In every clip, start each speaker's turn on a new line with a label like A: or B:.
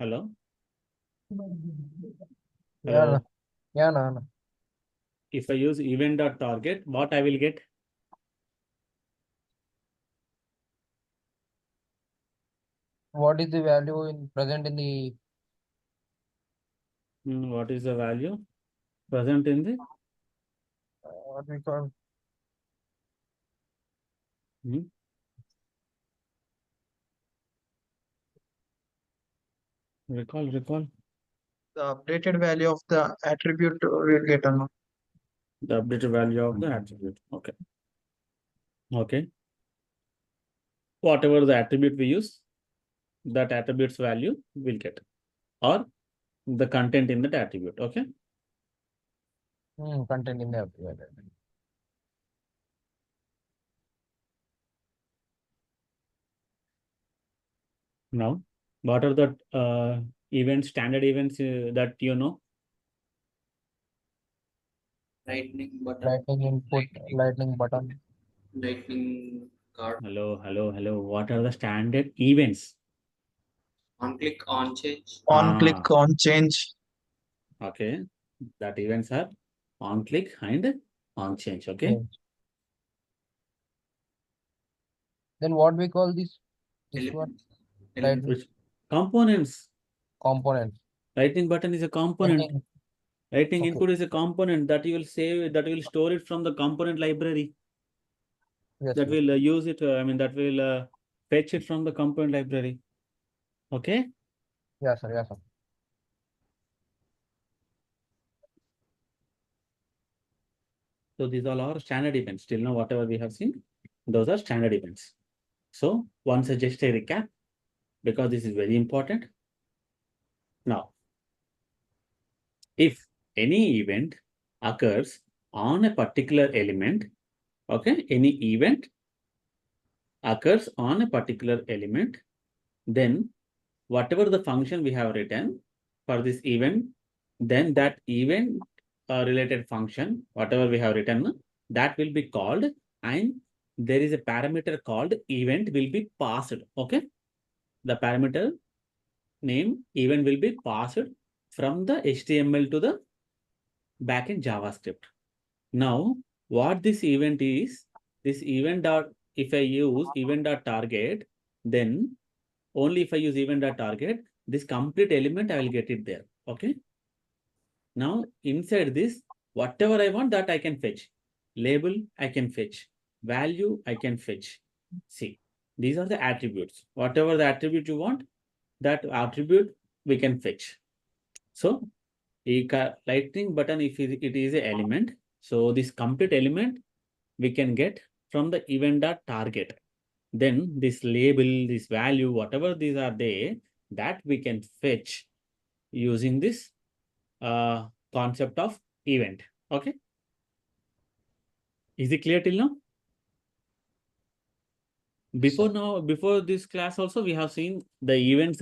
A: Hello.
B: Yeah,
A: Hello.
B: no.
A: If I use event.target, what I will get?
B: What is the value in present in the
A: What is the value present in the?
B: what we call
A: Hmm, recall.
C: The updated value of the attribute will get unknown.
A: The updated value of the attribute. Okay. Okay. Whatever the attribute we use, that attribute's value will get, or the content in that attribute. Okay.
B: content in the
A: Now, what are the events, standard events that you know?
D: Lightning button,
B: lightning input, lightning button,
D: lightning card,
A: Hello. What are the standard events?
D: on click, on change,
C: On click, on change.
A: Okay. That events are on click and on change. Okay.
B: yeah. Then what we call this one
D: element, element.
B: lightning
A: Which components?
B: component.
A: Lightning button is a component.
B: Lightning,
A: Lightning
B: okay.
A: input is a component that you will save, that will store it from the component library.
B: Yes,
A: That
B: yes.
A: will use it. That will fetch it from the component library. Okay.
B: Yeah, sir.
A: So these all are standard events. Till now, whatever we have seen, those are standard events. So once just a recap, because this is very important. Now, if any event occurs on a particular element, okay, any event occurs on a particular element, then whatever the function we have written for this event, then that event related function, whatever we have written, that will be called, and there is a parameter called event will be passed. Okay. The parameter name event will be passed from the HTML to the backend JavaScript. Now, what this event is, this event dot, if I use event dot target, then only if I use event dot target, this complete element, I will get it there. Okay. Now, inside this, whatever I want, that I can fetch. Label, I can fetch. Value, I can fetch. See, these are the attributes. Whatever the attribute you want, that attribute we can fetch. So, lightning button, if it is an element, so this complete element we can get from the event dot target. Then this label, this value, whatever these are there, that we can fetch using this concept of event. Okay. Is it clear till now? Before this class also, we have seen the events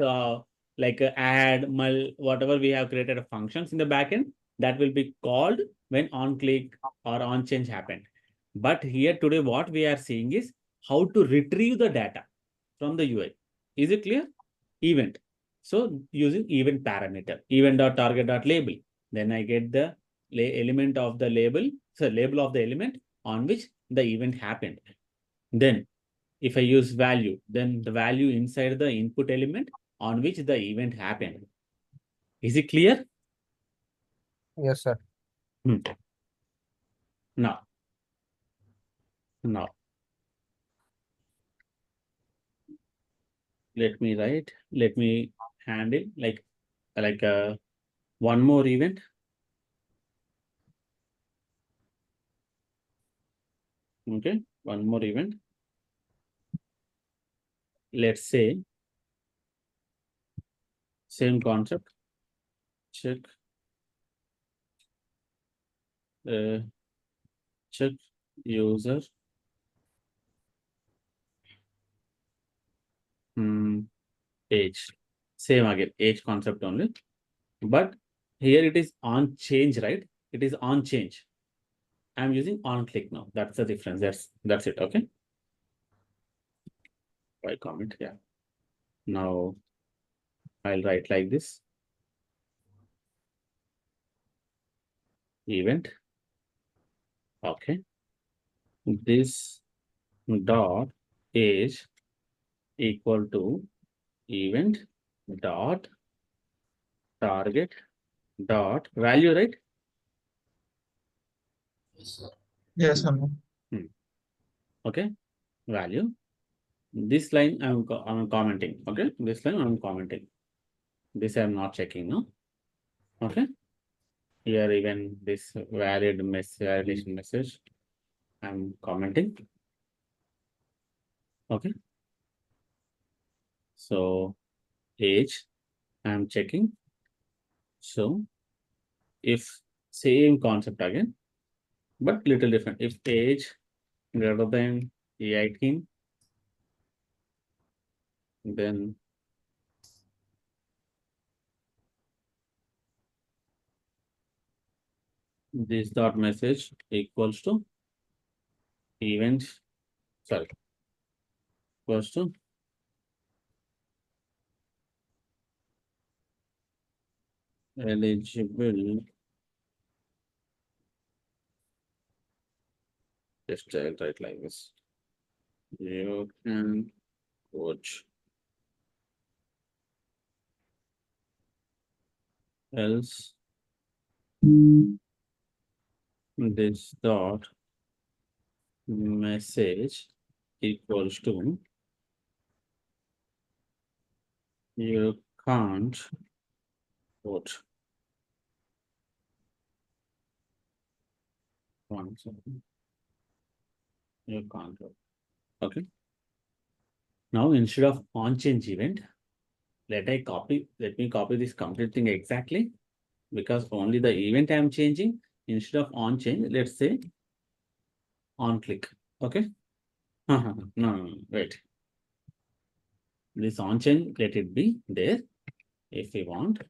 A: like add, whatever we have created functions in the backend, that will be called when on click or on change happened. But here today, what we are seeing is how to retrieve the data from the UI. Is it clear? Event. So using event parameter, event.target.label. Then I get the element of the label, so label of the element on which the event happened. Then if I use value, then the value inside the input element on which the event happened. Is it clear?
B: Yes, sir.
A: Now, let me handle like one more event. Okay, one more event. Let's say same concept. Check check user age. Same again, age concept only. But here it is on change, right? It is on change. I'm using on click now. That's the difference. That's it. Okay. By comment. Yeah. Now I'll write like this. Event. Okay. This dot age equal to event dot target dot value, right?
D: Yes, sir.
C: Yes, sir.
A: Okay, value. This line I'm commenting. Okay, this line I'm commenting. This I'm not checking. No. Okay. Here even this validation message I'm commenting. Okay. So age I'm checking. So if same concept again, but little different. If age greater than 18, then this dot message equals to event, sorry, equals to eligible. Just I'll write like this. You can coach. Else this dot message equals to you can't vote. One second. You can't vote. Okay. Now instead of on change event, let me copy this complete thing exactly, because only the event I am changing. Instead of on change, let's say on click. Okay. No, wait. This on change, let it be there. If we want,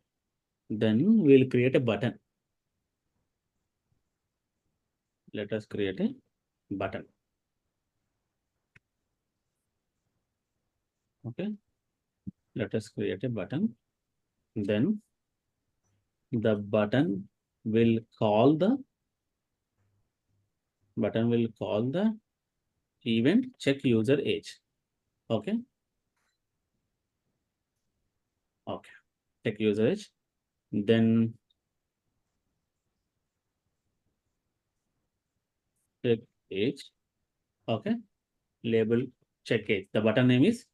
A: then we'll create a button. Let us create a button. Okay. Let us create a button. Then the button will call the event check user age. Okay. Okay. Check user age. Then check age. Okay. Label check age. The button name is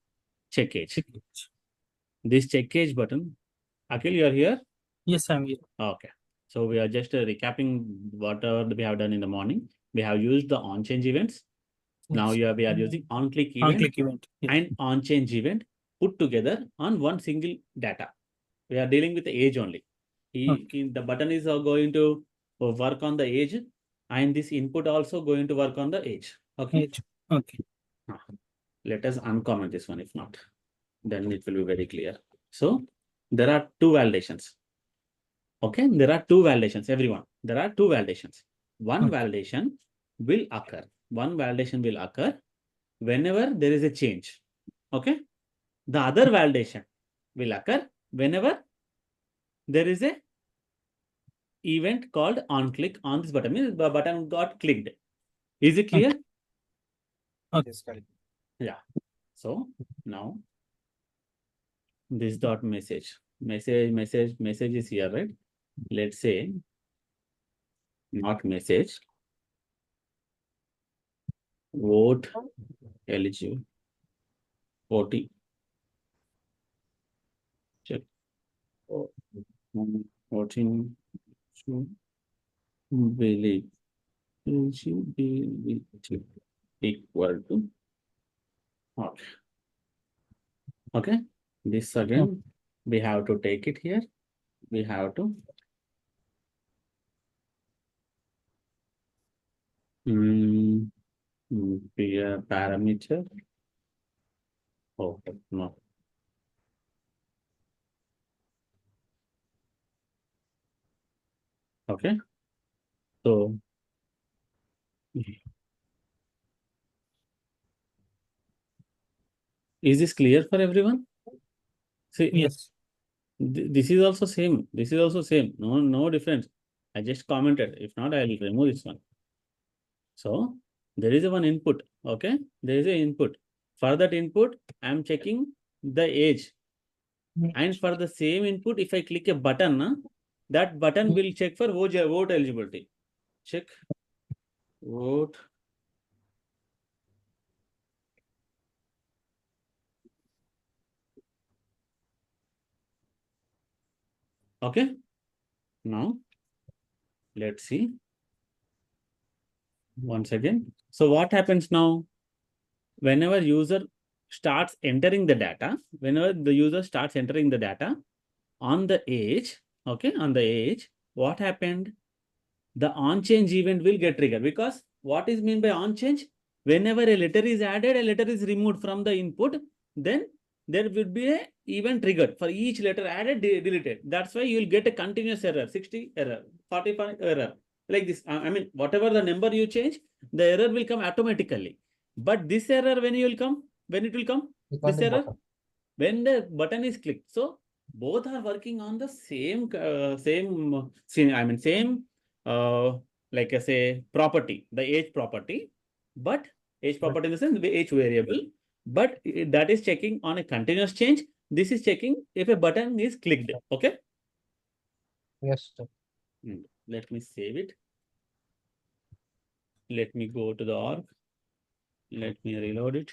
A: check age. This check age button. Akhil, you are here?
E: Yes, I'm here.
A: Okay. So we are just recapping whatever we have done in the morning. We have used the on change events. Now we are using on click event,
E: On-click event. Yes.
A: and on change event put together on one single data. We are dealing with the age only. The button is going to work on the age, and this input also going to work on the age. Okay.
E: Age. Okay.
A: Let us uncomment this one. If not, then it will be very clear. So there are two validations. Okay, there are two validations, everyone. There are two validations. One validation will occur. One validation will occur whenever there is a change. Okay. The other validation will occur whenever there is a event called on click on this button. Means the button got clicked. Is it clear?
E: Okay.
A: Yeah. So now this dot message is here, right? Let's say not message, vote eligible, voting, check, voting, eligibility equal to okay. Okay. This again, we have to take it here. We have to be a parameter. Oh, no. Okay. So is this clear for everyone? See,
E: Yes.
A: This is also same. This is also same. No difference. I just commented. If not, I will remove this one. So there is a one input. Okay, there is a input. For that input, I am checking the age. And for the same input, if I click a button, that button will check for vote eligibility. Check vote. Okay. Now let's see once again. So what happens now? Whenever user starts entering the data, on the age, okay, on the age, what happened? The on change event will get triggered, because what is mean by on change? Whenever a letter is added, a letter is removed from the input, then there will be a event triggered for each letter added, deleted. That's why you will get a continuous error, 60 error, 45 error, like this. I mean, whatever the number you change, the error will come automatically. But this error, when it will come?
B: Click on
A: This
B: the
A: error,
B: button.
A: when the button is clicked. So both are working on the same like I say property, the age property, but age property in the sense the age variable, but that is checking on a continuous change. This is checking if a button is clicked. Okay.
B: Yes, sir.
A: Let me save it. Let me go to the org. Let me reload it.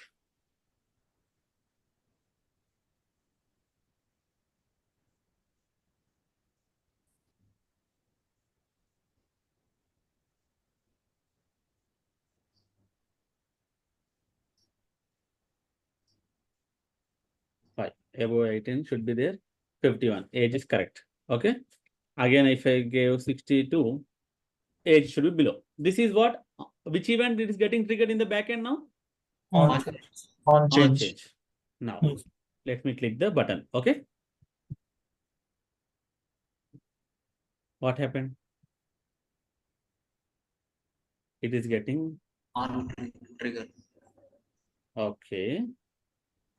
A: Fine. Above 18 should be there. 51. Age is correct. Okay. Again, if I gave 62, age should be below. This is what, which event it is getting triggered in the backend now?
B: On
D: On
B: change.
C: On
A: On
C: change.
A: change. Now,
E: Yes.
A: let me click the button. Okay. What happened? It is getting,
D: on trigger.
A: okay.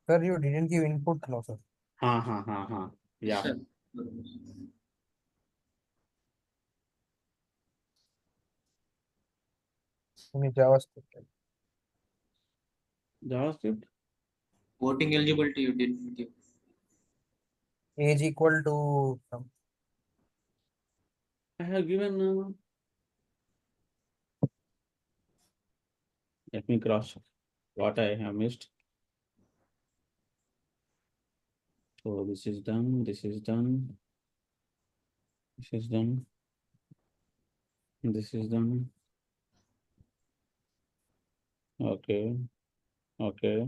B: Sir, you didn't give input, no, sir.
A: Yeah.
D: Sir.
B: In JavaScript.
A: JavaScript.
D: Voting eligibility you didn't give.
B: Age equal to some.
A: I have given, let me cross check what I have missed. So this is done. This is done. This is done. This is done. Okay. Okay.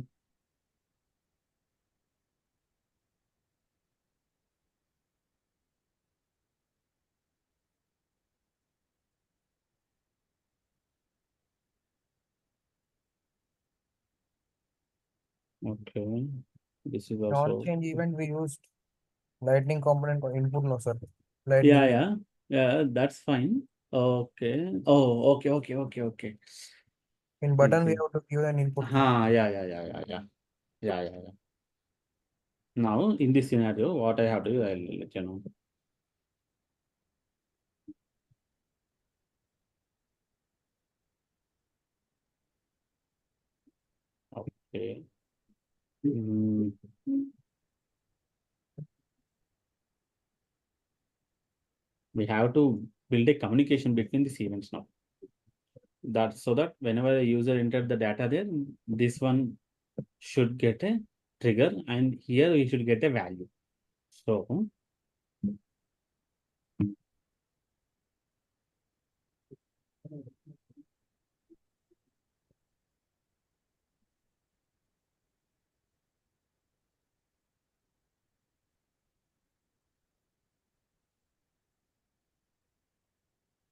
A: Okay. This is
B: On
A: also.
B: change event we used lightning component or input, no, sir.
A: Yeah,
B: Lightning.
A: yeah, that's fine. Okay. Oh, okay.
B: In button we
A: Okay.
B: have to give an input.
A: Yeah. Now, in this scenario, what I have to do, I'll let you know. Okay. We have to build a communication between these events now. That so that whenever a user entered the data there, this one should get a trigger, and here we should get a value. So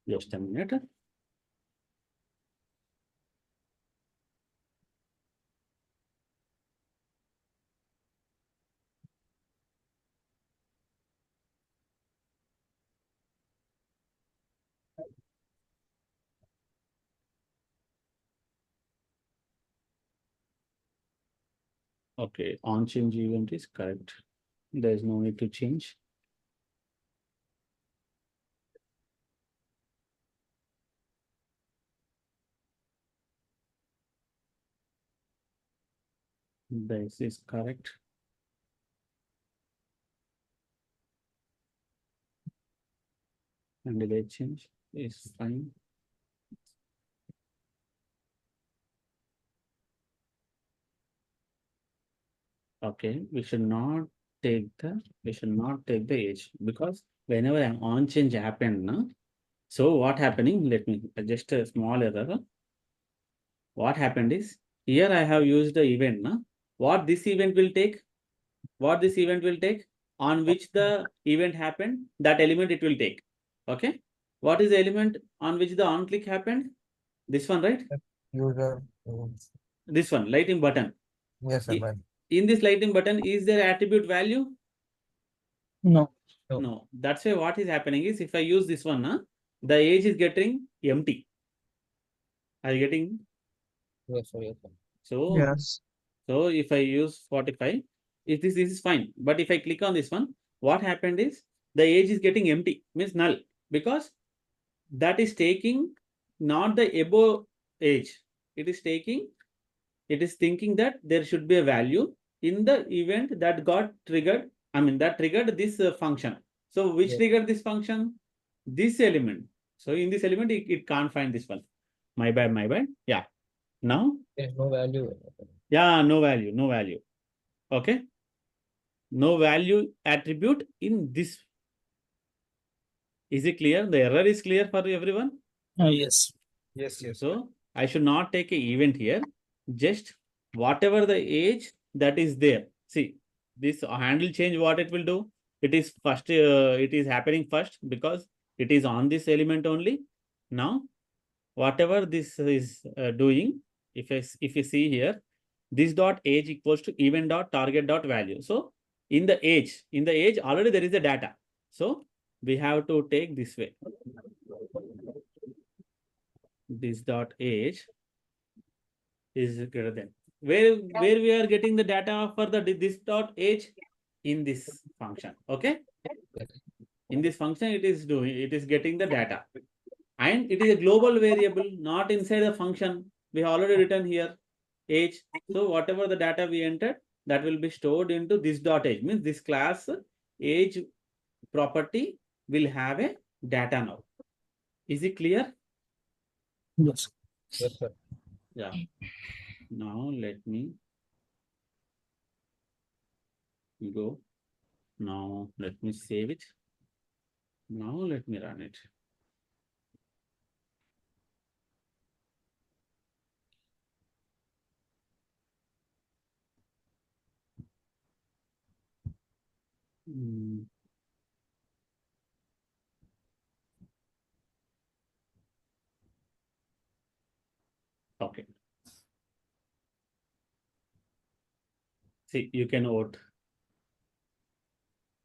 A: just a minute. Okay, on change event is correct. There is no need to change. This is correct. And delay change is fine. Okay, we should not take the age, because whenever an on change happened, na, so what happening? Let me just a small error. What happened is, here I have used the event, na. What this event will take? What this event will take? On which the event happened, that element it will take. Okay. What is the element on which the on click happened? This one, right?
B: User.
A: This one, lighting button.
B: Yes, sir.
A: I-
B: Right.
A: In this lighting button, is there attribute value?
E: No.
B: No.
A: No. That's why what is happening is, if I use this one, na, the age is getting empty. Are you getting?
B: Yes, sir. Yes, sir.
A: So,
C: Yes.
A: so if I use 45, if this is fine. But if I click on this one, what happened is the age is getting empty, means null, because that is taking not the above age. It is thinking that there should be a value in the event that got triggered. I mean, that triggered this function. So which
B: Yes.
A: triggered this function? This element. So in this element, it can't find this one. My bad, my bad. Yeah. Now,
B: There's no value.
A: yeah, no value. Okay. No value attribute in this. Is it clear? The error is clear for everyone.
E: Yes.
B: Yes, yes.
A: So I should not take a event here. Just whatever the age that is there. See, this handle change, what it will do? It is first, it is happening first because it is on this element only. Now, whatever this is doing, if you see here, this dot age equals to event dot target dot value. So in the age already there is the data. So we have to take this way. This dot age is greater than where we are getting the data for the this dot age in this function. Okay, in this function it is getting the data, and it is a global variable, not inside the function. We have already written here age. So whatever the data we entered, that will be stored into this dot age, means this class age property will have a data now. Is it clear?
E: Yes.
B: Yes, sir.
A: Yeah. Now let me go. Now let me save it. Now let me run it. Hmm. Okay. See, you can vote.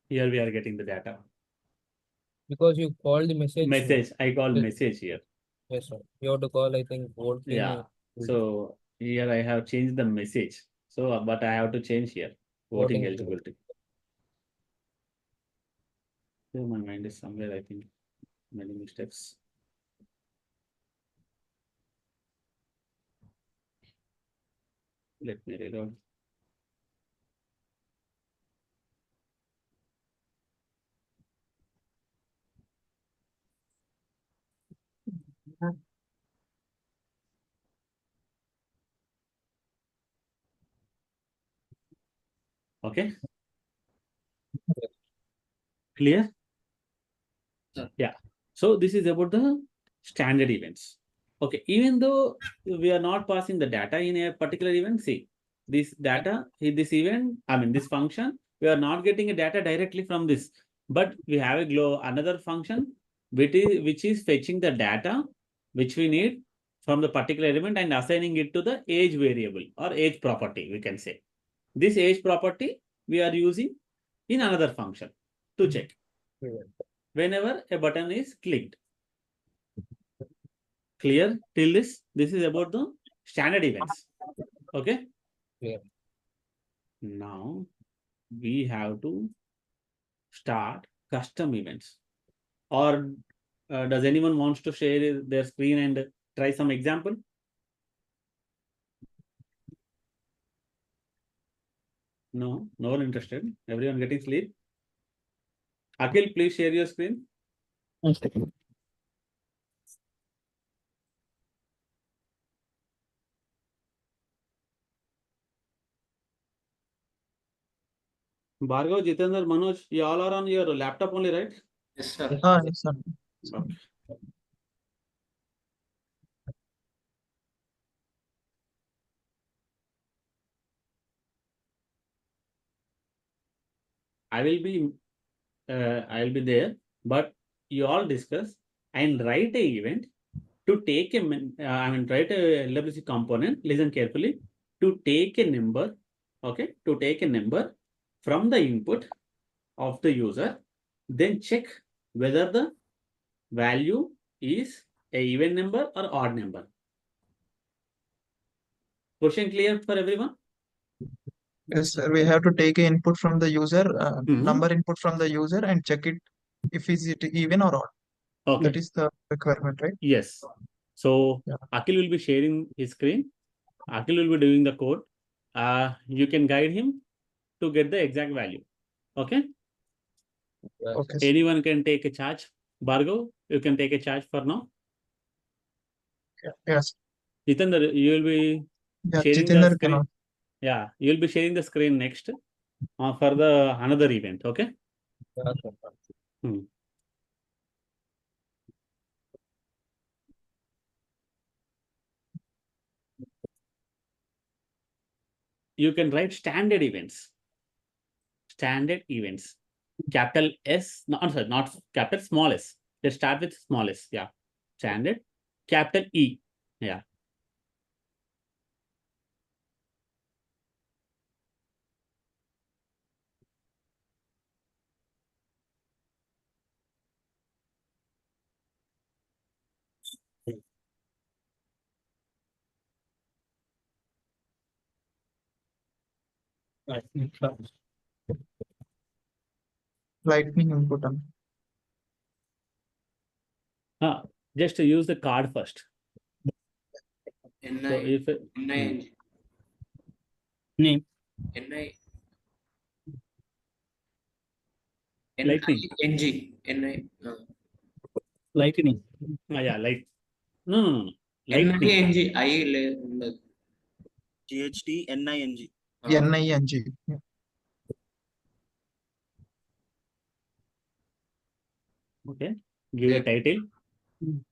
A: Here we are getting the data.
B: Because you called the message.
A: Message. I call
B: Yes.
A: message here.
B: Yes, sir. You have to call, I think, voting.
A: Yeah. So here I have changed the message. So, but I have to change here. Voting
B: Voting
A: eligibility. So my mind is somewhere, I think, many mistakes. Let me reload. Okay. Clear?
D: Sir.
A: Yeah. So this is about the standard events. Okay. Even though we are not passing the data in a particular event, see this data in this event, I mean this function, we are not getting a data directly from this, but we have another function which is fetching the data which we need from the particular element and assigning it to the age variable or age property, we can say. This age property we are using in another function to check whenever a button is clicked. Clear till this? This is about the standard events. Okay.
B: Clear.
A: Now we have to start custom events. Or does anyone wants to share their screen and try some example? No, no one interested. Everyone getting sleep. Akhil, please share your screen.
E: Okay.
A: Bhargav, Jitendra, Manoj, you all are on your laptop only, right?
D: Yes, sir.
C: Yes, sir.
A: Okay. I will be there, but you all discuss and write a event to take a, write a LWC component, listen carefully, to take a number, okay, to take a number from the input of the user, then check whether the value is a even number or odd number. Question clear for everyone?
C: Yes, sir. We have to take a input from the user,
A: Mhm.
C: number input from the user, and check it if is it even or odd.
A: Okay.
C: That is the requirement, right?
A: Yes. So
C: Yeah.
A: Akhil will be sharing his screen. Akhil will be doing the code. You can guide him to get the exact value. Okay.
C: Okay. sir.
A: Anyone can take a charge. Bhargav, you can take a charge for now.
C: Yes.
A: Jitendra, you will be
C: Yeah.
A: sharing the
C: Jitendra
A: screen.
C: cannot.
A: Yeah, you will be sharing the screen next for the another event. Okay. Hmm. You can write standard events. Standard events. Capital S, no, I'm sorry, not capital, small s. Let's start with small s. Yeah. Standard. Capital E. Yeah.
C: Lightning input.
A: Just to use the card first. So
D: NI,
A: if
D: NING,
E: Name.
D: NI,
A: Lightning.
D: NING, NI,
E: Lightning.
A: Yeah, light. No. Lightning.
D: NING, I ఉండదు.
F: GHTNING.
C: NING.
A: Okay. Give a title.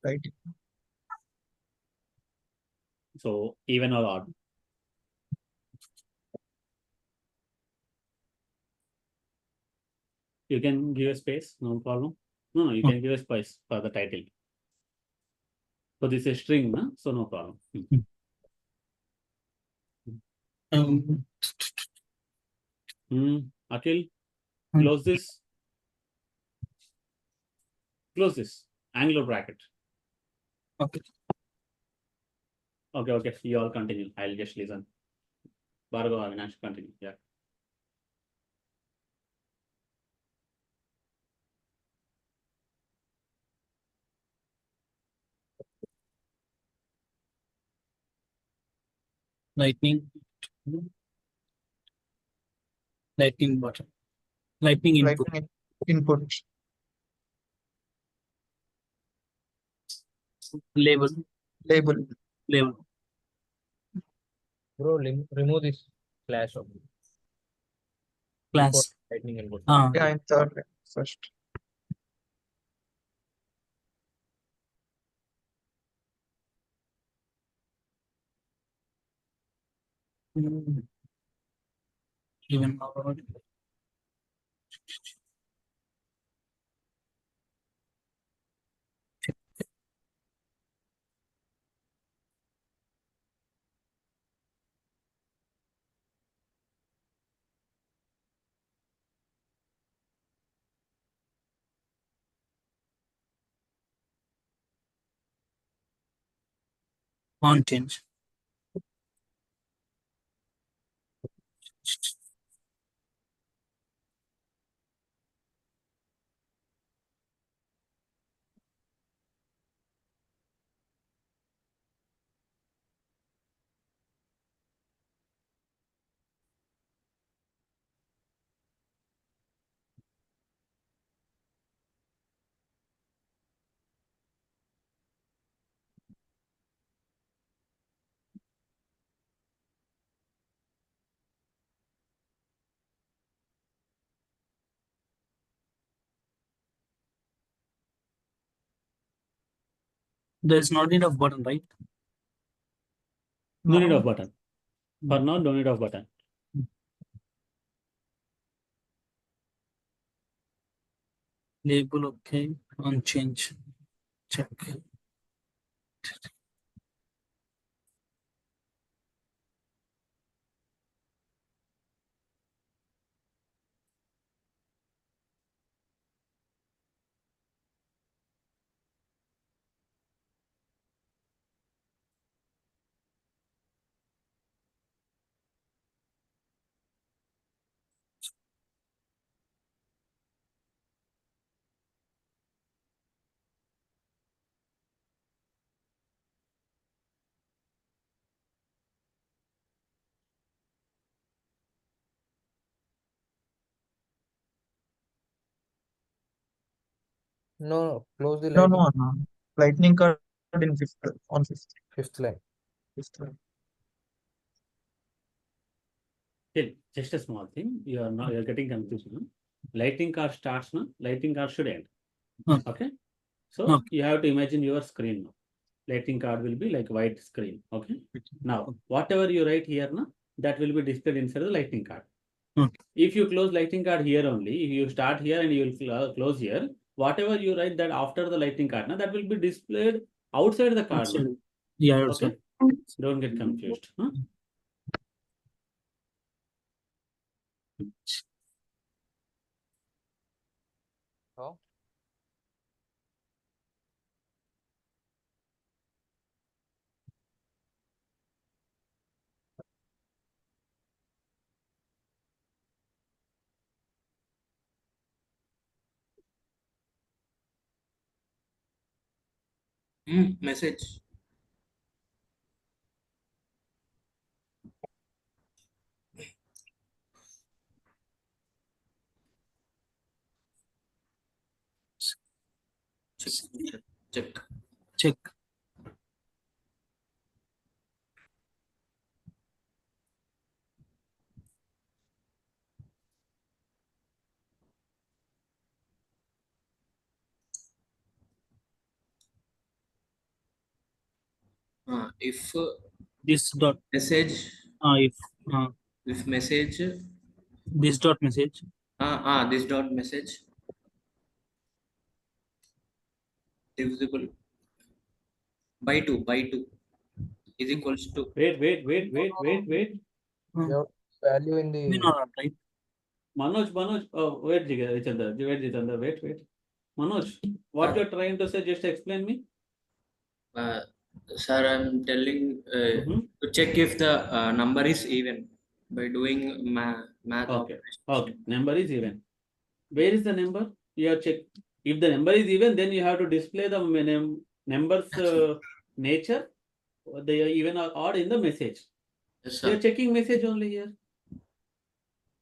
C: Right.
A: So even or odd. You can give a space, no problem. No, you can give a space for the title. So this is string, no? So no problem.
E: Um,
A: Akhil, close this. Close this. Angular bracket.
E: okay.
A: Okay. You all continue. I'll just listen. Bhargav, Avinash, continue. Yeah.
E: Lightning. Lightning button. Lightning input.
C: Lightning input.
E: Label.
C: Label.
E: Label.
B: Bro, remove this slash of
E: Class.
B: lightning input.
C: Yeah, in third line first.
E: Even odd. Content. There's not need of button, right?
A: No need
C: No.
A: of button. For now, no need of button.
E: Label, okay. On change. Check.
B: No, close the
C: No,
B: lightning.
C: no, no. Lightning card in on
B: Fifth line.
C: fifth line.
A: Still, just a small thing. You are not. You are getting confused. No? Lightning card starts. No, lightning card should end.
E: Okay.
A: Okay. So
E: Okay.
A: you have to imagine your screen now. Lightning card will be like white screen. Okay. Now, whatever you write here, no, that will be displayed inside the lightning card.
E: Okay.
A: If you close lightning card here only, if you start here and you will close here, whatever you write that after the lightning card, no, that will be displayed outside the card. No?
E: Outside. Yeah, outside.
A: Okay. Don't get confused. Huh?
B: How?
D: Message. Check.
E: Check.
D: If
E: This dot.
D: message,
E: If
D: if message,
E: this dot message.
D: this dot message divisible by 2 is equals to
A: Wait.
B: Your value in
E: We
B: the
E: know that, right?
A: Manoj. Oh, wait, Jitendra. Wait. Manoj, what
D: Sir.
A: you're trying to say, just explain me.
D: Sir, I'm telling to check if the number is even by doing math
A: Okay.
D: operations.
A: Number is even. Where is the number? You have checked. If the number is even, then you have to display the numbers nature. They are even or odd in the message.
D: Yes,
A: You are
D: sir.
A: checking message only here.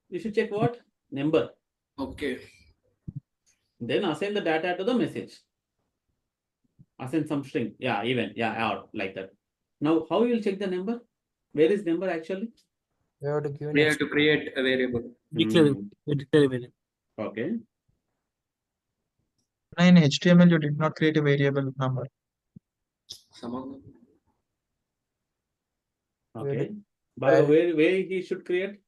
A: You should check what? Number.
D: Okay.
A: Then assign the data to the message. Assign some string. Yeah, even. Yeah, odd like that. Now, how you will check the number? Where is number actually?
B: you have to give
D: We
B: an
D: have to create a variable.
E: Declare. Declare variable.
A: Okay.
C: In HTML, you did not create a variable number.
D: Some of them.
A: Okay. But
B: value.
A: where he should create?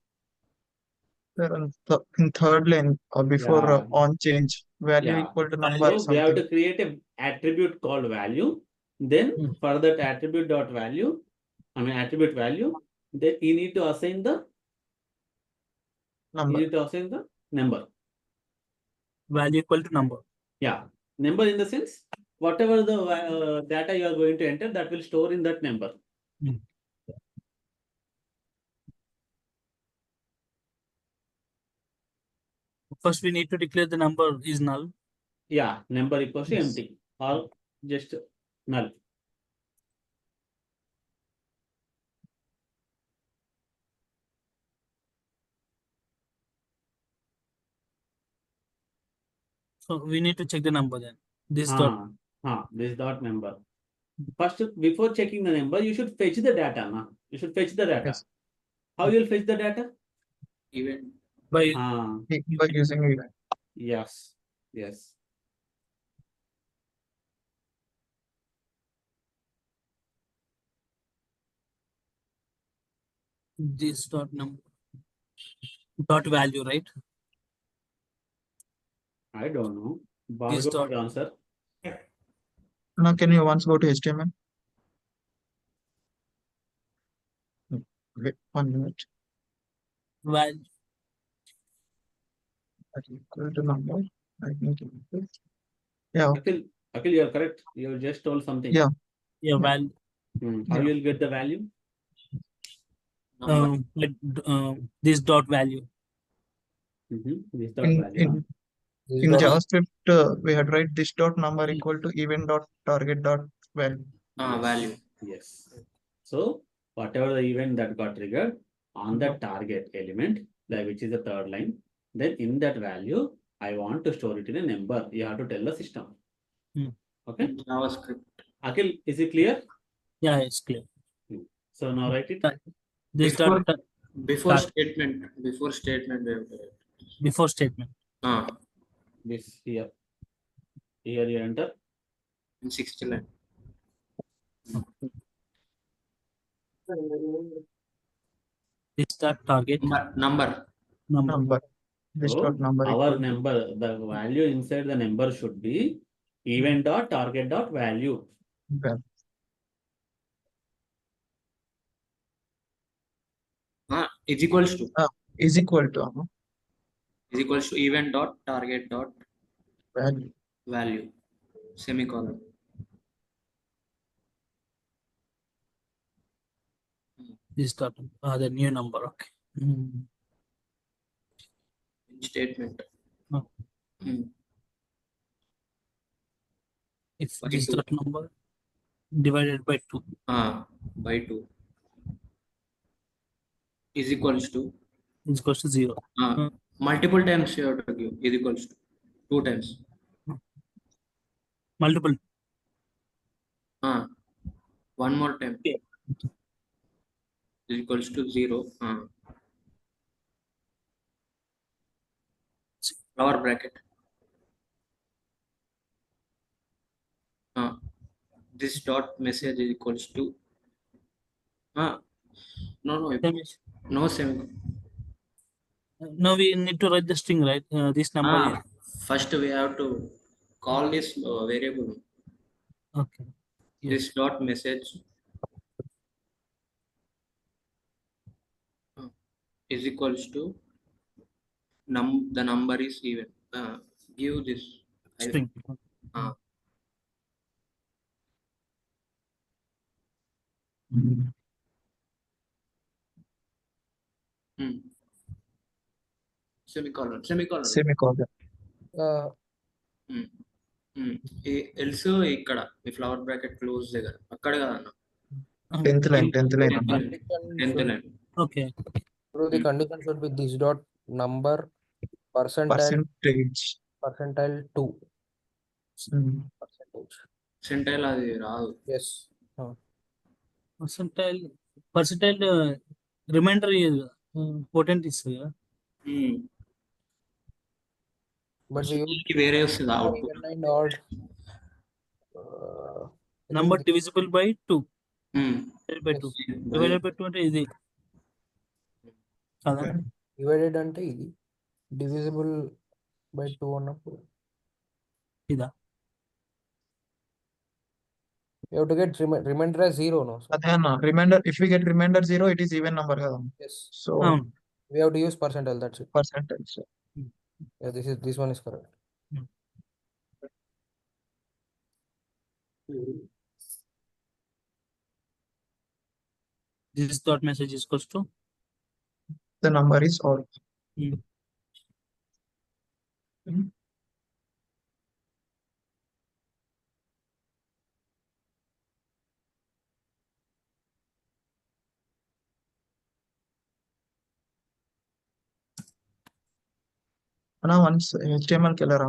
C: In third line or before
A: Yeah.
C: on change, value
A: Yeah.
C: equal to number
A: So we have
C: something.
A: to create an attribute called value. Then for that attribute dot value, attribute value, then you need to assign the
C: Number.
A: number.
E: Value equal to number.
A: Yeah. Number in the sense, whatever the data you are going to enter, that will store in that number.
E: First, we need to declare the number is null.
A: Yeah, number equals to
C: Yes.
A: empty or just null.
E: So we need to check the number then. This dot.
A: This dot number. First, before checking the number, you should fetch the data. Na? You should fetch the data.
C: Yes.
A: How you will fetch the data?
D: Even
E: By
C: By using event.
A: Yes.
E: This dot number dot value, right?
A: I don't know.
E: This
A: Bhargav
E: dot
A: will answer.
C: Now, can you once go to HTML? Wait 1 minute.
E: value.
C: That's equal to number. I think yeah, okay.
A: Akhil, you are correct. You just told something.
C: Yeah.
E: Yeah,
C: Yeah.
E: value.
A: How
C: Yeah.
A: you will get the value?
D: Number.
E: This dot value.
A: This dot
C: In
A: value.
C: in
B: This
C: in
B: dot
C: JavaScript, we had write this dot number equal to event dot target dot value.
A: Yes.
D: Value.
A: Yes. So whatever the event that got triggered on that target element, which is the third line, then in that value, I want to store it in a number. You have to tell the system. Okay.
D: JavaScript.
A: Akhil, is it clear?
E: Yeah, it's clear.
A: So now write it.
E: This
D: Before-
E: dot
D: Before
E: Start.
D: statement. Before statement. we have to write.
E: before statement.
A: This here. Here you enter.
D: In 60 line.
E: This dot target
D: Number.
E: number.
C: This
A: So
C: dot number
A: our
C: equal to
A: number, the value inside the number should be event dot target dot value.
C: value.
D: Is equals to.
C: Is equal to
D: Is equals to event dot target dot
C: value.
D: value. Semicolon.
E: This dot the new number. Okay.
D: In statement.
E: Oh. If
D: By
E: this
D: 2.
E: dot number divided by 2
D: By 2 is equals to
E: is equals to 0.
D: multiple times you have to give is equals to 2 times.
E: Multiple.
D: One more time.
E: Okay.
D: Is equals to 0. Lower bracket. This dot message is equals to no semicolon.
E: Now we need to write the string, right? This number is
D: First we have to call this variable.
E: okay. Yes.
D: This dot message is equals to the number is even. Give this
E: String.
D: Semicolon.
C: Semicolon.
D: Else ఇక్కడ ఈ flower bracket close దగ్గర అక్కడ కదన్న
C: 10th line.
D: Tenth line.
E: Okay.
B: So the condition should be this dot number percentile 2 percentage.
D: సెంటైల్ అది రాదు.
B: Yes.
E: Percentile remainder is potent is
B: But we use
D: వేరే వస్తుంది output.
B: even and odd.
E: number divisible by 2. Divided by 2.
B: Yes.
E: Divided by 2 అంటే ఇది కదా.
B: Divided అంటే ఇది divisible by 2 అన్నప్పుడు
E: ఇదా.
B: you have to get remainder as 0 no. So,
C: అదే అన్న remainder, if we get remainder 0, it is even number కదా.
B: yes.
C: So
B: We have to use percentile, that's it.
C: percentage.
B: Yeah, this one is correct.
E: This dot message is equals to
C: The number is odd. Now once HTML కి వెళ్ళరా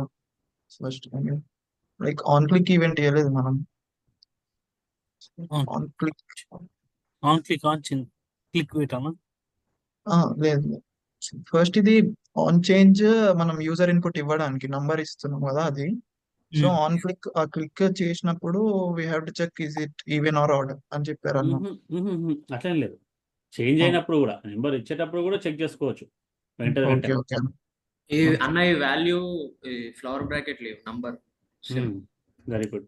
C: first like on click event చేయలేదు మనం. On click
E: on click wait అన్న.
C: లేదు first ఇది on change మనం user input ఇవ్వడానికి number ఇస్తున్నాం కదా అది. సో ఆన్ క్లిక్ ఆ క్లిక్ చేసినప్పుడు we have to check is it even or odd అని చెప్పారు అన్న.
A: అట్లేం లేదు. Change
C: Oh.
A: అయినప్పుడు కూడా నెంబర్ ఇచ్చేటప్పుడు కూడా చెక్ చేసుకోవచ్చు వెంట
C: ఓకే
A: వెంటనే
C: ఓకే
D: ఈ
C: Okay.
D: అన్న ఈ వాల్యూ ఫ్లవర్ బ్రాకెట్ లేవు నంబర్
A: వెరీ గుడ్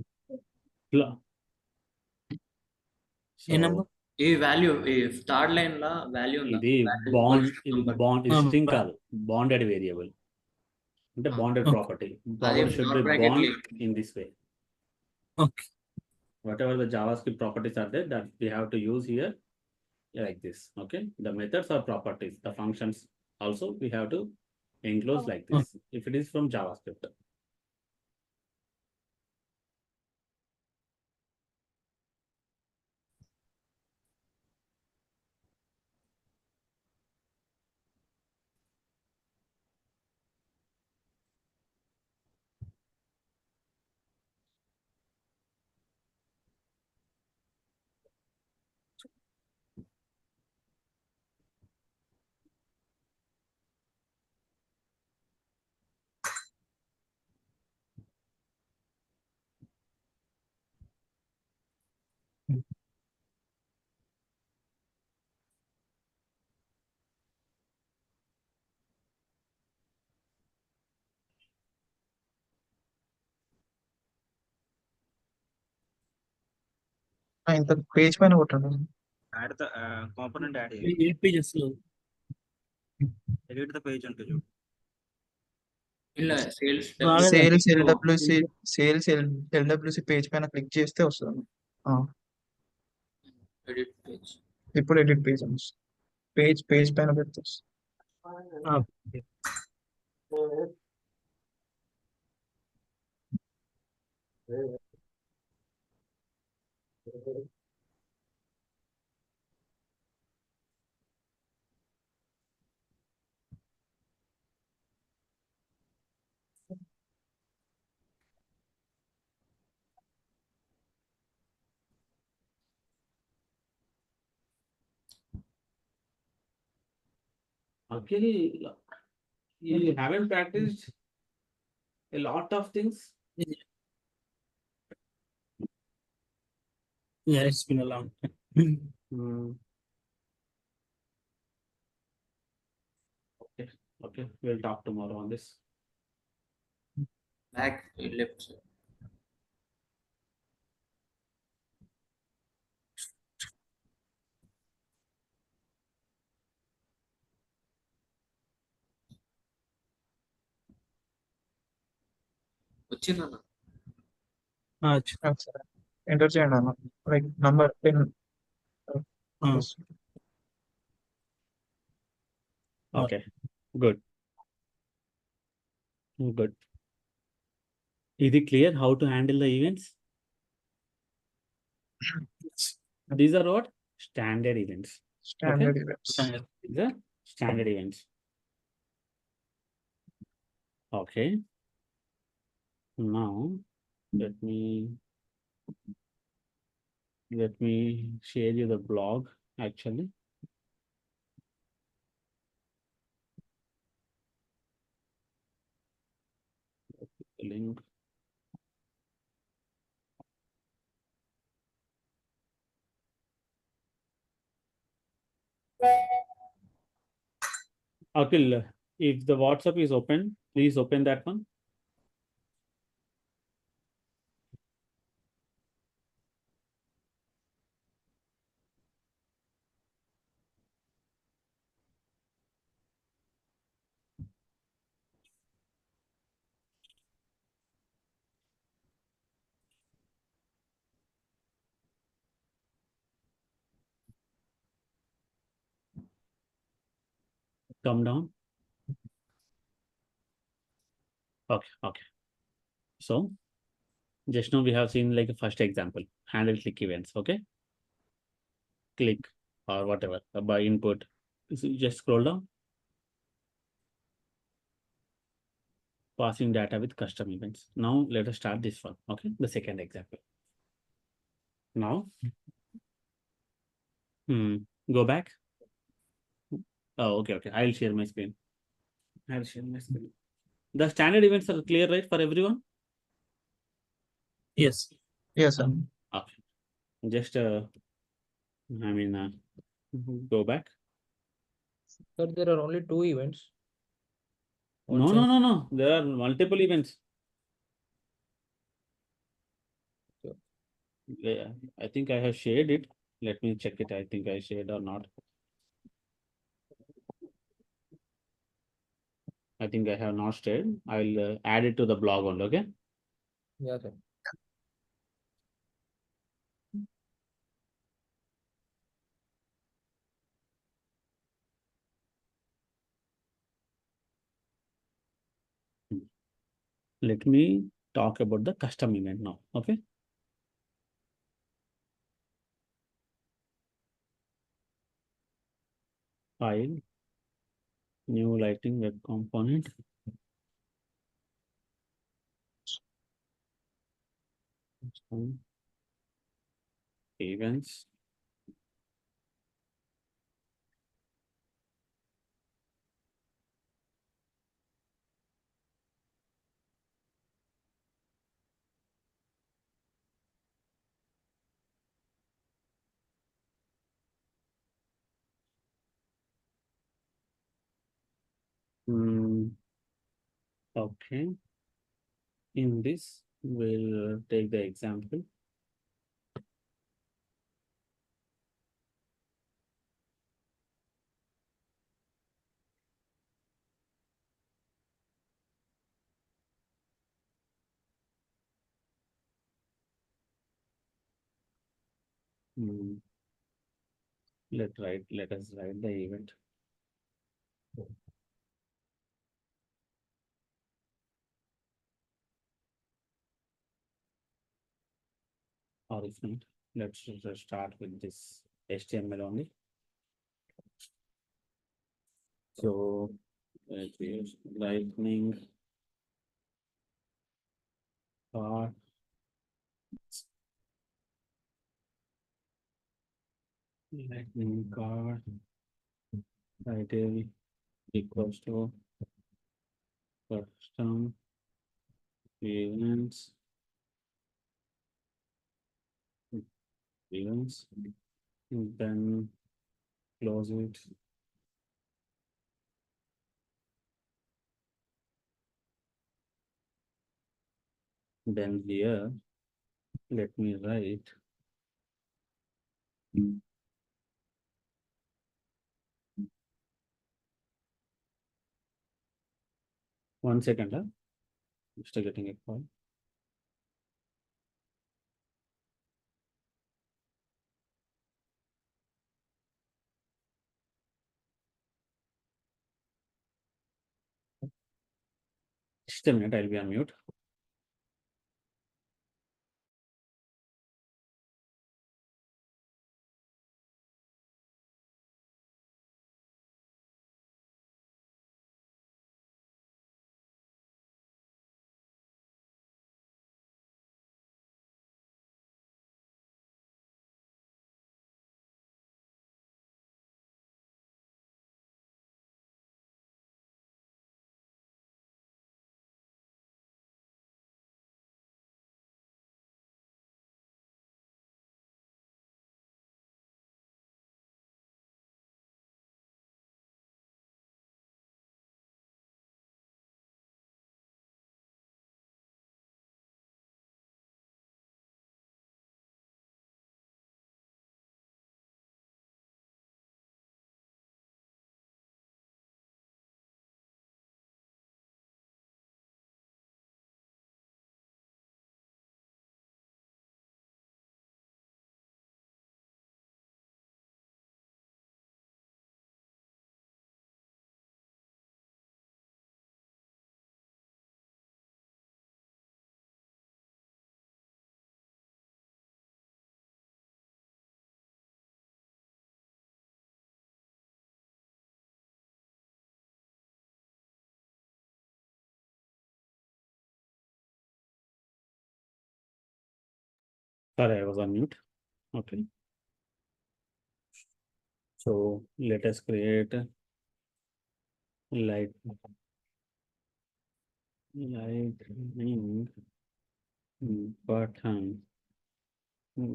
E: ఏ number?
D: ఈ వాల్యూ ఈ థర్డ్ లైన్ లా వాల్యూ
A: ఇది బాండ్ ఇది స్ట్రింగ్ కాదు బాండెడ్ వేరియబుల్ అంటే బాండెడ్
E: Okay.
A: ప్రాపర్టీ
D: అదే
A: should
D: flower
A: be
D: bracket
A: bond
D: leave.
A: In this way
E: Okay.
A: whatever the JavaScript properties are there that we have to use here like this. Okay, the methods are properties, the functions also we have to enclose like this if it is from JavaScript.
C: ఇంత page పైన కొట్టండి.
F: Add the component add here.
E: 8 pages లో.
F: Edit the page until you.
D: ఇలా sales
C: sales LWC LWC page పైన click చేస్తే వస్తుంది.
D: Edit page.
C: ఇప్పుడు edit page అని పేజ్ పైన పెడితే వస్తుంది.
E: Okay.
A: Actually, you haven't practiced a lot of things.
E: Yeah, it's been a long time.
A: Okay, we'll talk tomorrow on this.
D: Back left side. వచ్చిందన్న
C: సరే ఎంటర్ చేయండి అన్న. Like number 10.
A: Okay, good. Good. Is it clear how to handle the events? These are what? Standard events.
C: Standard events.
A: These are standard events. Okay. Now, let me share you the blog actually. Link. Akil, if the WhatsApp is open, please open that one. Come down. Okay. So, just now we have seen like a first example, handle click events, okay? Click or whatever, by input. So you just scroll down. Passing data with custom events. Now let us start this one, okay? The second example. Now, go back. Oh, okay. I'll share my screen. The standard events are clear, right, for everyone?
E: Yes.
C: Yes, sir.
A: Okay. Just, Go back.
B: Sir, there are only 2 events. On
A: No,
B: change.
A: no. There are multiple events.
B: Okay.
A: Yeah, I think I have shared it. Let me check it. I think I shared or not. I think I have not shared. I'll add it to the blog only. Okay.
B: Yeah, sir.
A: Let me talk about the custom event now. Okay. File, new lighting web component. Custom events. Okay. In this, we'll take the example. Let us write the event. Or if not, let's just start with this HTML only. So it is lightning card title equals to custom events then close it. Then here, let me write. One second, I'm still getting a call. Just a minute, I'll be on mute. Sorry, I was on mute. Okay. So let us create lightning button.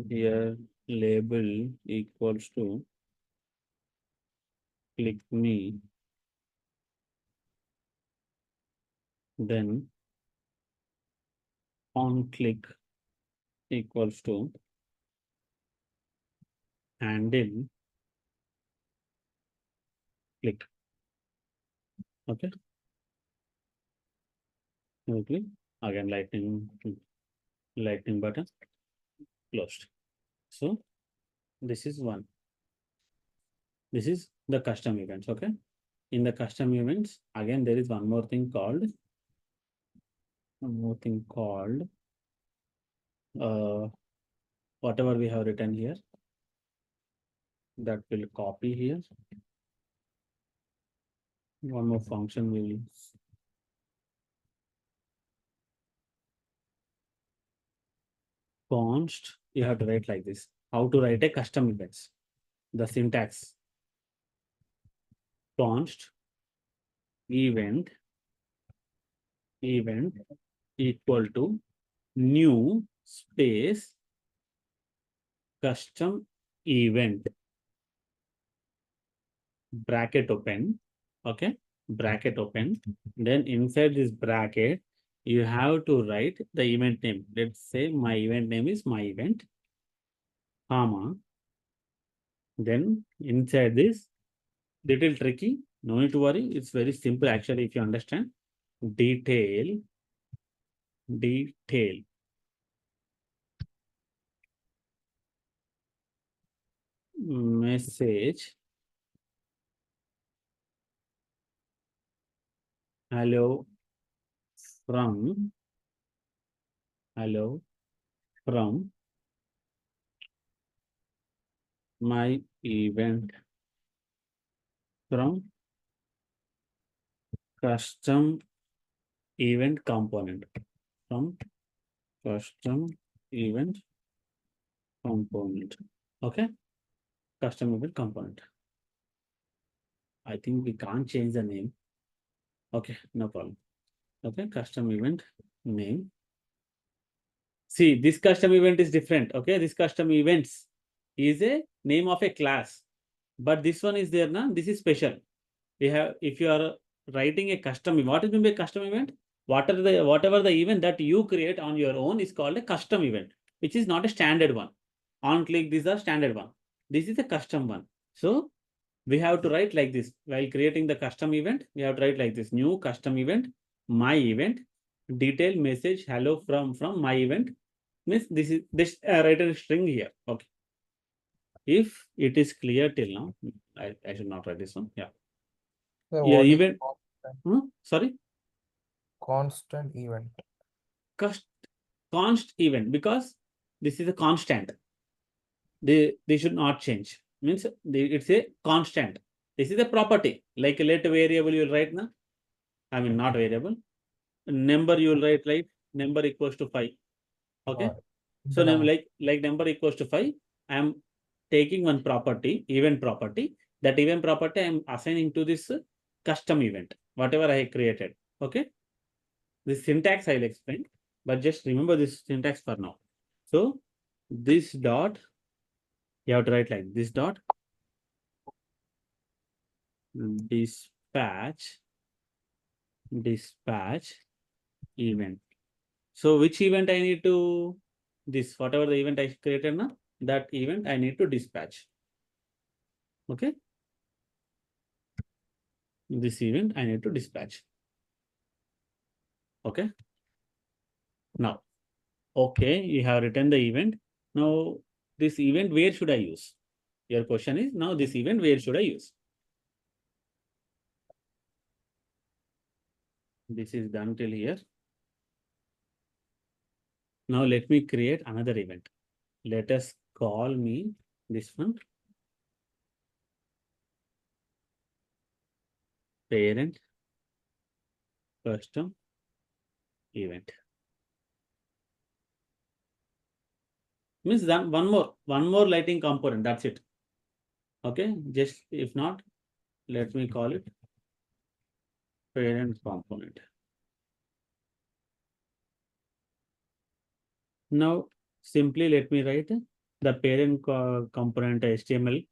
A: Here label equals to click me, then on click equals to handle click. Okay. Okay. Again, lightning button closed. So this is one. This is the custom events. Okay. In the custom events, again, there is one more thing called whatever we have written here, that will copy here. One more function will const. You have to write like this. How to write a custom events? The syntax const event equal to new space custom event bracket open. Okay, bracket open. Then inside this bracket, you have to write the event name. Let's say my event name is my event, comma. Then inside this, little tricky. No need to worry. It's very simple actually if you understand. Detail message hello from my event from custom event component Okay, custom event component. I think we can't change the name. Okay, no problem. Okay, custom event name. See, this custom event is different. Okay, this custom events is a name of a class, but this one is there now. This is special. We have, if you are writing a custom, what is mean by custom event? Whatever the event that you create on your own is called a custom event, which is not a standard one. On click, these are standard one. This is a custom one. So we have to write like this. While creating the custom event, we have to write like this: new custom event, my event, detail message hello from my event. Means this write a string here. Okay. If it is clear till now, I should not write this one. Yeah.
B: So
A: Yeah,
B: what is
A: event. Sorry.
B: constant event?
A: Const event, because this is a constant. They should not change. Means it's a constant. This is a property, like a let variable you will write now. I mean not variable. Number you will write like number equals to 5. Okay. So
B: The number.
A: like number equals to 5. I am taking one property, event property. That event property I am assigning to this custom event, whatever I have created. Okay. This syntax I will explain, but just remember this syntax for now. So this dot, you have to write like this dot dispatch event. So which event I need to, this whatever the event I created now, that event I need to dispatch. Okay. This event I need to dispatch. Okay. Now, okay, you have written the event. Now, this event, where should I use? Your question is, now this event, where should I use? This is done till here. Now, let me create another event. Let us call me this one. Parent custom event. Means that one more lighting component, that's it. Okay, just if not, let me call it parent component. Now simply let me write the parent component HTML.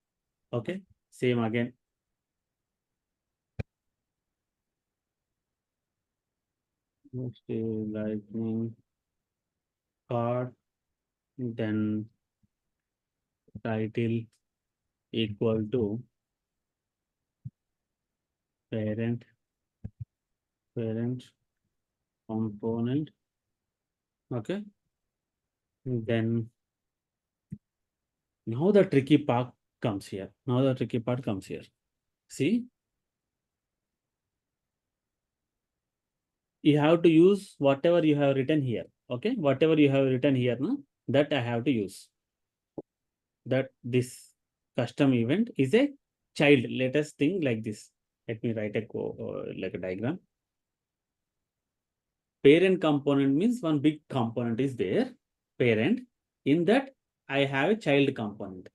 A: Okay, same again. Next is lightning card, then title equal to parent component. Okay. Then now the tricky part comes here. See, you have to use whatever you have written here. Okay, whatever you have written here, no, that I have to use. That this custom event is a child. Let us think like this. Let me write like a diagram. Parent component means one big component is there, parent. In that, I have a child component.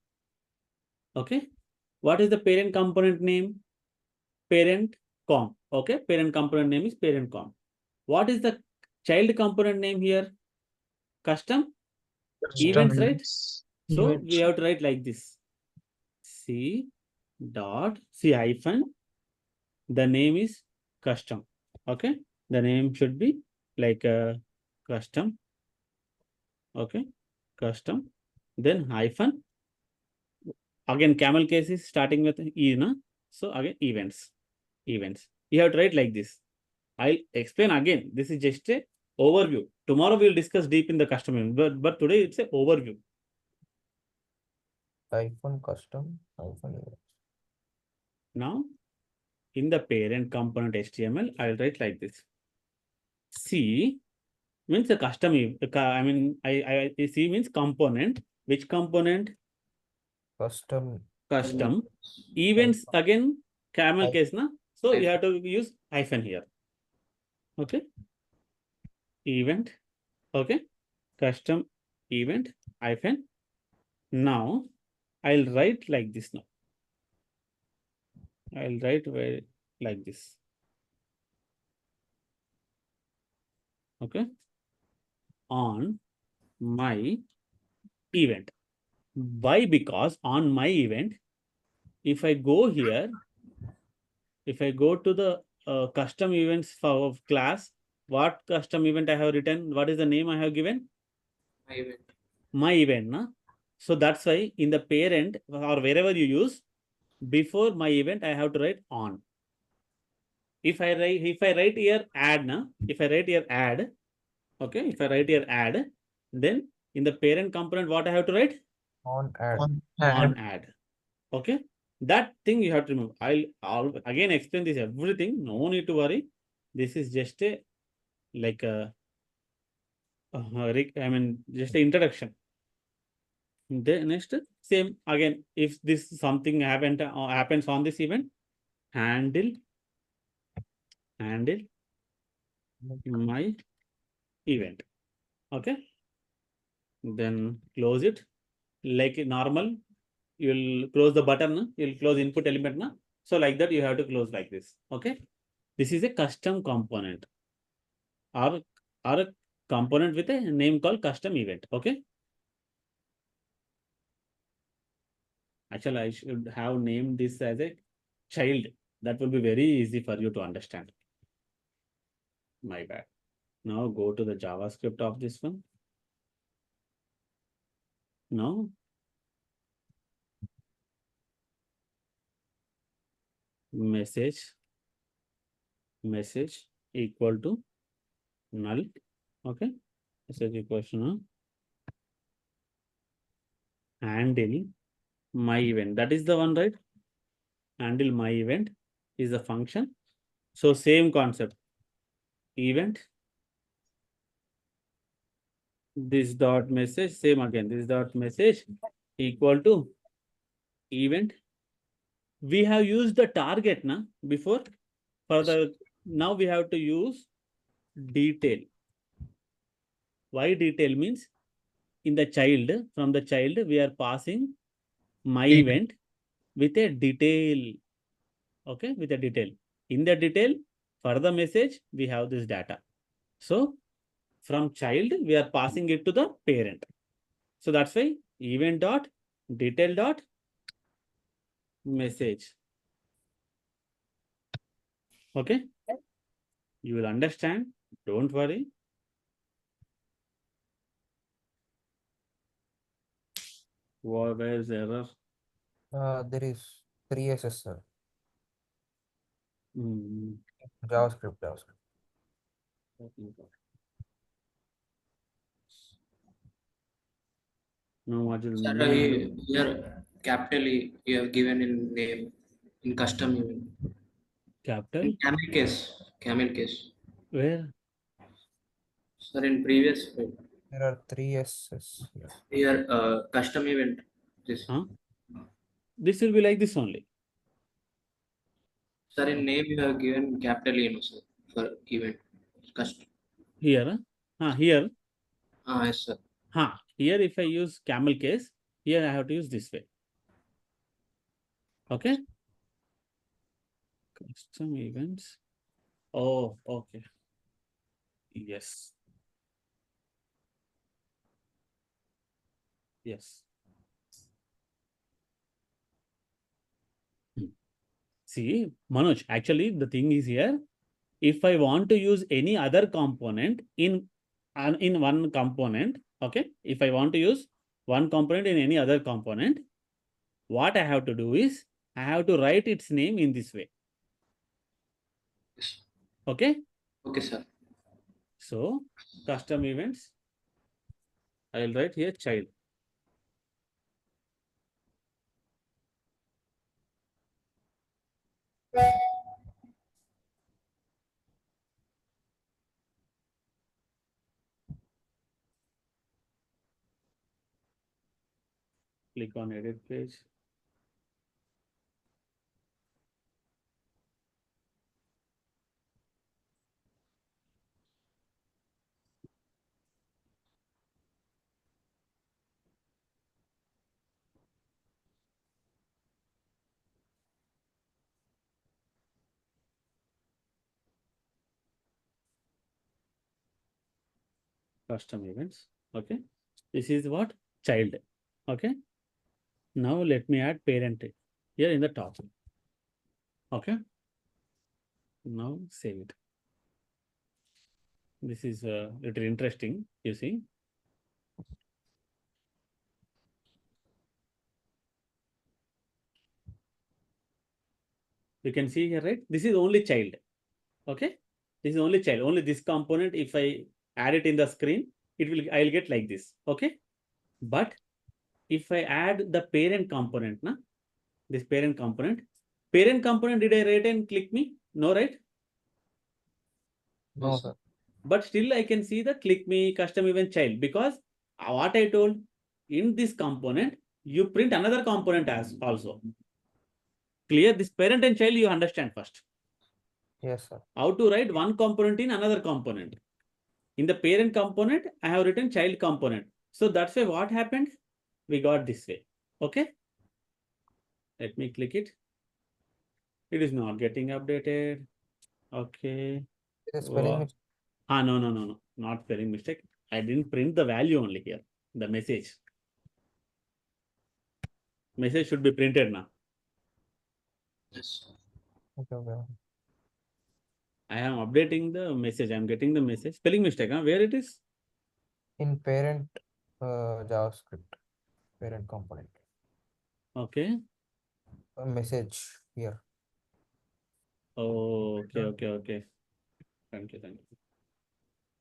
A: Okay. What is the parent component name? Parent com. Okay. Parent component name is parent com. What is the child component name here? Custom events, right? So we have to write like this. C dot C hyphen. The name is custom. Okay. The name should be like a custom. Okay. Custom. Then hyphen. Again, camel case is starting with E, na? So again, events. You have to write like this. I'll explain again. This is just a overview. Tomorrow we'll discuss deep in the custom event, but today it's a overview.
B: Hyphen custom hyphen event.
A: Now, in the parent component HTML, I'll write like this. C means the custom. I mean, C means component. Which component?
B: Custom
A: Events again, camel
B: Hyphen.
A: case, na? So you have to use hyphen here. Okay. Event. Okay. Custom event hyphen. Now I'll write like this now. I'll write like this. Okay. On my event. Why? Because on my event, if I go here, if I go to the custom events for class, what custom event I have written? What is the name I have given?
D: My event.
A: My event, na? So that's why in the parent or wherever you use, before my event, I have to write on. If I write here add, na? If I write here add, okay, if I write here add, then in the parent component, what I have to write?
B: on add.
A: On add. Okay. That thing you have to remember. I'll again explain this everything. No need to worry. This is just a like a I mean just an introduction. The next same again. If this something happens on this event, handle my event. Okay. Then close it like normal. You'll close the button. You'll close input element. Na? So like that you have to close like this. Okay. This is a custom component or a component with a name called custom event. Okay. Actually, I should have named this as a child. That will be very easy for you to understand. My bad. Now go to the JavaScript of this one. Now message equal to null. Okay. Message equal to null. Handle my event. That is the one, right? Handle my event is the function. So same concept. Event. This dot message, same again. This dot message equal to event. We have used the target na before. For the now we have to use detail. Why detail means in the child, from the child, we are passing my event with a detail. Okay, with a detail. In the detail, for the message, we have this data. So from child, we are passing it to the parent. So that's why event dot detail dot message. Okay. You will understand Don't worry. Where is the error?
B: There is 3SS, sir.
A: Hmm.
B: JavaScript.
A: No module.
D: Sir, here capital E you have given in name in custom event.
A: Capital?
D: In camel case.
A: Where?
D: Sir, in previous
B: There are 3SS here.
D: here custom event. This.
A: Huh? This will be like this only.
D: Sir, in name you have given capital E, no, sir, for event. Custom.
A: Here. Here.
D: Yes, sir.
A: Here if I use camel case, here I have to use this way. Okay. Custom events. Oh, okay. Yes. Yes. See, Manoj, actually the thing is here, if I want to use any other component in one component, okay, if I want to use one component in any other component, what I have to do is, I have to write its name in this way.
D: Yes.
A: Okay.
D: Okay, sir.
A: So, custom events, I will write here child. Click on edit page. Custom events. Okay. This is what? Child. Okay. Now let me add parent here in the top. Okay. Now save it. This is a little interesting, you see. You can see here, right? This is only child. Okay. This is only child. Only this component, if I add it in the screen, I'll get like this. Okay. But if I add the parent component, this parent component, did I write and click me? No, right?
B: No, sir.
A: But still I can see the click me custom event child, because what I told, in this component, you print another component as also. Clear? This parent and child you understand first.
B: Yes, sir.
A: How to write one component in another component. In the parent component, I have written child component. So that's why what happened? We got this way. Okay. Let me click it. It is not getting updated. Okay.
B: It is spelling mistake.
A: No. Not spelling mistake. I didn't print the value only here. The message. Message should be printed now.
D: Yes.
B: Okay.
A: I am updating the message. I am getting the message. Spelling mistake, where it is?
B: In parent JavaScript, parent component.
A: Okay.
B: A message here.
A: Oh, okay. Thank you.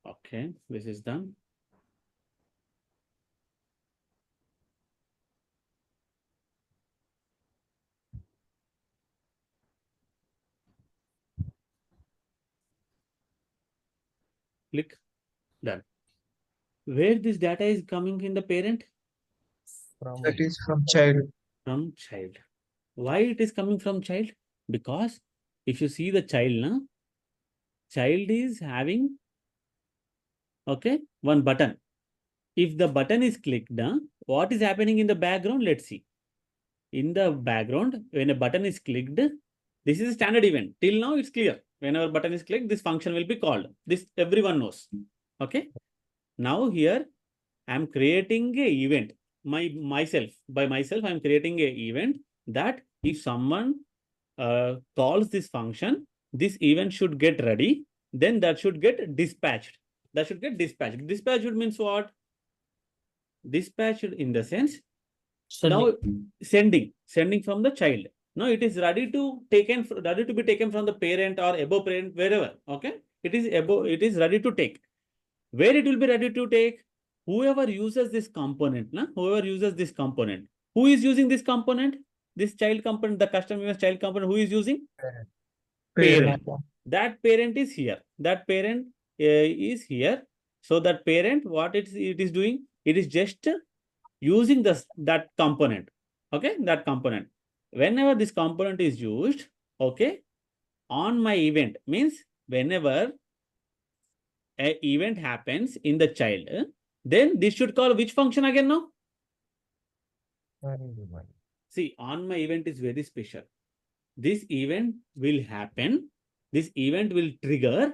A: Okay, this is done. Click. Done. Where this data is coming in the parent?
C: That is from child.
A: From child. Why it is coming from child? Because if you see the child, child is having, okay, one button. If the button is clicked, what is happening in the background? Let's see. In the background, when a button is clicked, this is a standard event. Till now, it's clear. Whenever button is clicked, this function will be called. This everyone knows. Okay. Now here, I'm creating a event. By myself, I'm creating a event that if someone calls this function, this event should get ready. then that should get dispatched. That should get dispatched. Dispatched means what? Dispatched in the sense now sending from the child. Now it is ready to be taken from the parent or above parent, wherever. Okay, it is ready to take. Where it will be ready to take? Whoever uses this component, whoever uses this component. Who is using this component? This child component, the customer child component. Who is using? Parent. That parent is here. That parent is here. So that parent, what it is doing? It is just using that component. Okay, that component. Whenever this component is used, okay, on my event means whenever an event happens in the child, then this should call which function again now? See, on my event is very special. This event will happen. This event will trigger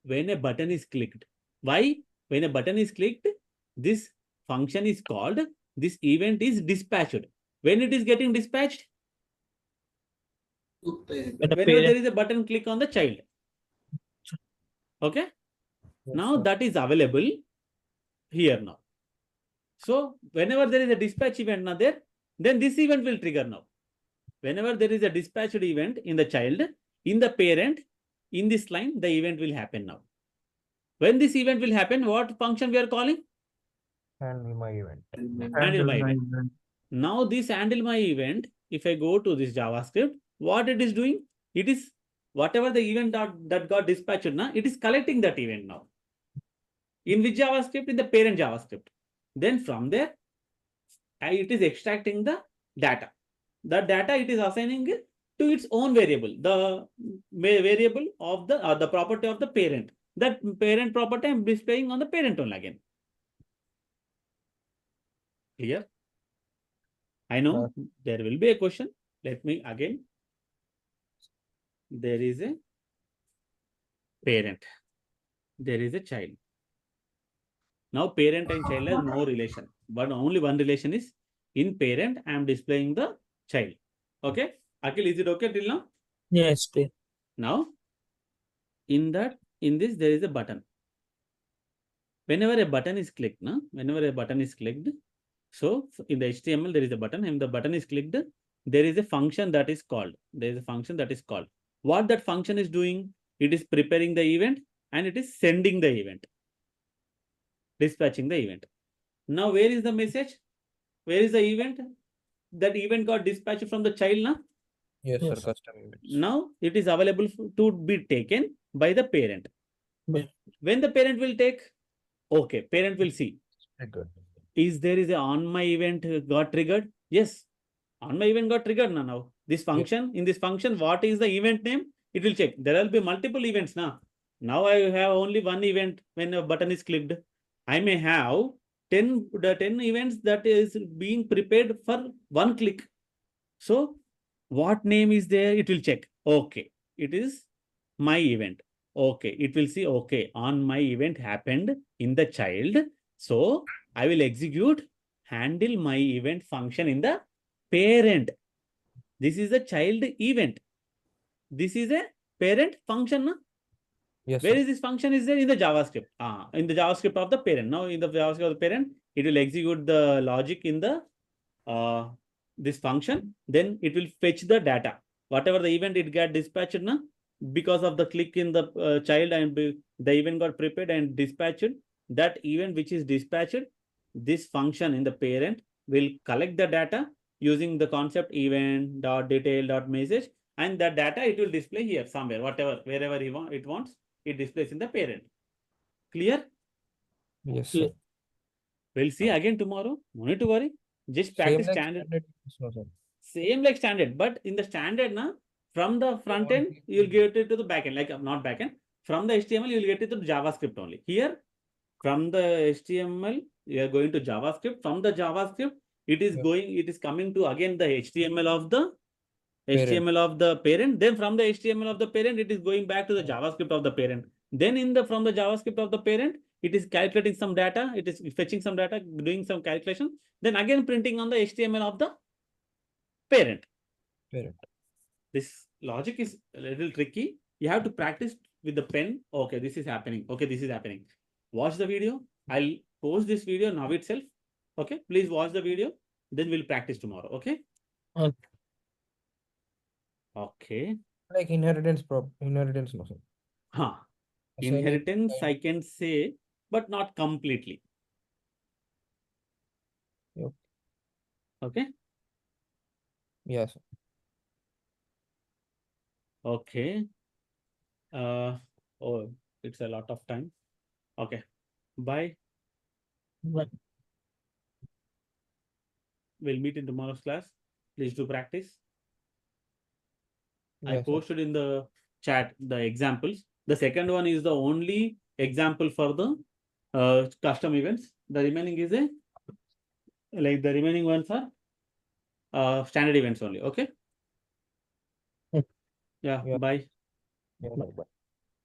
A: when a button is clicked. Why? When a button is clicked, this function is called, this event is dispatched. When it is getting dispatched? Whenever there is a button click on the child. Okay?
B: Yes,
A: now
B: sir.
A: that is available here now. So whenever there is a dispatch event now there, then this event will trigger now. Whenever there is a dispatched event in the child, in the parent, in this line, the event will happen now. When this event will happen, what function we are calling?
B: Handle my event.
A: Handle my event. Now this handle my event, if I go to this JavaScript, what it is doing? It is whatever the event that got dispatched now, it is collecting that event now. In which JavaScript? In the parent JavaScript. Then from there, it is extracting the data. The data it is assigning it to its own variable, the variable of the property of the parent. That parent property I am displaying on the parent only again. Clear? I know there will be a question. Let me again. There is a parent. There is a child. Now parent and child has no relation, but only one relation is in parent. I am displaying the child. Okay. Akhil, is it okay till now?
E: Yes, clear.
A: Now, in this, there is a button. Whenever a button is clicked, whenever a button is clicked, so in the HTML, there is a button, and the button is clicked, there is a function that is called. There is a function that is called. What that function is doing? It is preparing the event and it is sending the event, dispatching the event. Now, where is the message? Where is the event? That event got dispatched from the child now.
B: Yes,
E: Yes.
B: sir. Custom events.
A: Now it is available to be taken by the parent.
E: Yeah.
A: When the parent will take, okay, parent will see.
B: Triggered.
A: Is there is a on my event got triggered? Yes, on my event got triggered now. This function, in this function, what is the event name? It will check. There will be multiple events now. Now I have only one event when a button is clicked. I may have 10 events that is being prepared for one click. So what name is there? It will check. Okay, it is my event. Okay, it will see, okay, on my event happened in the child. So I will execute handle my event function in the parent. This is a child event. This is a parent function. Na?
B: Yes,
A: Where
B: sir.
A: is this function? Is there in the JavaScript? In the JavaScript of the parent. Now in the JavaScript of the parent, it will execute the logic in the this function. Then it will fetch the data. Whatever the event it got dispatched, na? Because of the click in the child and the event got prepared and dispatched. That event which is dispatched, this function in the parent will collect the data using the concept event.detail.message, and that data it will display here somewhere, wherever it wants, it displays in the parent. Clear?
B: Yes,
E: Clear.
B: sir.
A: We'll see again tomorrow. No need to worry. Just
B: Same
A: practice
B: like
A: standard.
B: No, sir.
A: Same like standard, but in the standard, from the front end, you'll get it to the back end, like not back end. From the HTML, you'll get it to JavaScript only. Here, from the HTML, you are going to JavaScript. From the JavaScript, it is coming to again the HTML of the parent. Then from the HTML of the parent, it is going back to the JavaScript of the parent. Then from the JavaScript of the parent, it is calculating some data. It is fetching some data, doing some calculation. Then again printing on the HTML of the parent.
B: Parent.
A: This logic is a little tricky. You have to practice with the pen. Okay, this is happening. Okay, this is happening. Watch the video. I'll post this video now itself. Okay, please watch the video. Then we'll practice tomorrow. Okay.
E: Okay.
A: Okay.
B: Like inheritance no, sir.
A: Huh.
B: Assigning
A: Inheritance,
B: time.
A: I can say, but not completely.
B: Yep.
A: Okay.
B: Yes, sir.
A: Okay. Oh, it's a lot of time. Okay. Bye.
E: Right.
A: We'll meet in tomorrow's class. Please do practice. I
B: Yes, sir.
A: posted in the chat the examples. The second one is the only example for the custom events. The remaining is the remaining ones are standard events only. Okay.
E: Okay.
A: Yeah.
B: Yeah.
A: Bye.
B: Yeah, bye.